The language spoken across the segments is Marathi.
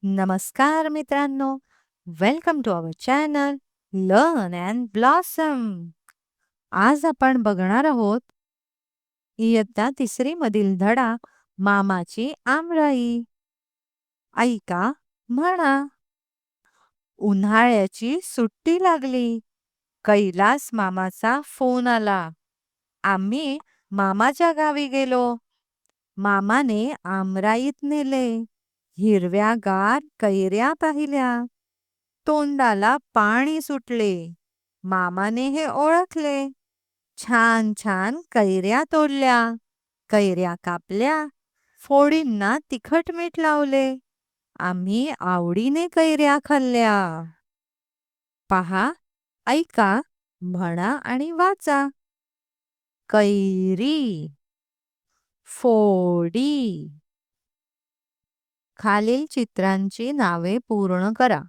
नमस्कार मित्रांनो, welcome to our channel learn and blossom. आज आपण बघणार आहोत इयत्ता 3री मधील धडा मामाची आमराई. ऐका, म्हणा. उन्हाळ्याची सुट्टी लागली. कैलास मामाचा फोन आला. आम्ही मामाच्या गावी गेलो. मामाने आमराईत नेले. हिरव्यागार कैऱ्या पाहिल्या. तोंडाला पाणी सुटले. मामाने हे ओळखले. छान छान कैऱ्या तोडल्या. कैऱ्या कापल्या. फोडींना तिखट मीठ लावले. आम्ही आवडीने कैऱ्या खाल्ल्या. पहा, ऐका, म्हणा आणि वाचा. कैरी, फोडी. खालील चित्रांची नावे पूर्ण करा.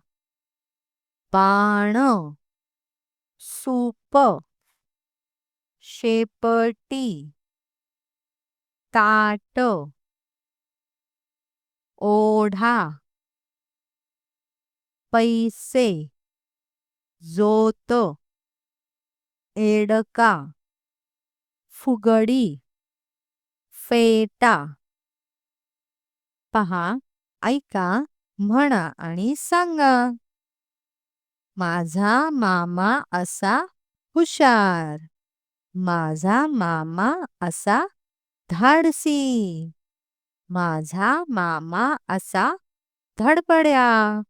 बाण, सूप, शेपटी, ताट, ओढा, पैसे, जोत, एडका, फुगडी, फेटा. पहा, ऐका, म्हणा आणि सांगा. माझा मामा असा हुशार. माझा मामा असा धाडसी. माझा मामा असा धडपड्या.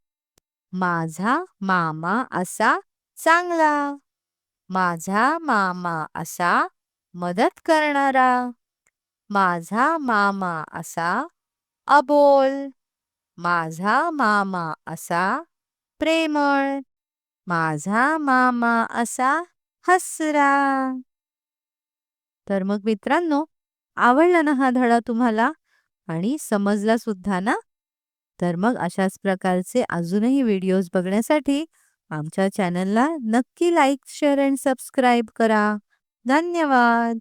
माझा मामा असा चांगला. माझा मामा असा मदत करणारा. माझा मामा असा अबोल. माझा मामा असा प्रेमळ. माझा मामा असा हसरा. तर मग मित्रांनो, आवडला ना हा धडा तुम्हाला आणि समजला सुद्धा ना? तर मग अशाच प्रकारचे अजूनही व्हिडिओज बघण्यासाठी आमच्या चॅनलला नक्की लाईक, शेअर आणि सबस्क्राईब करा. धन्यवाद.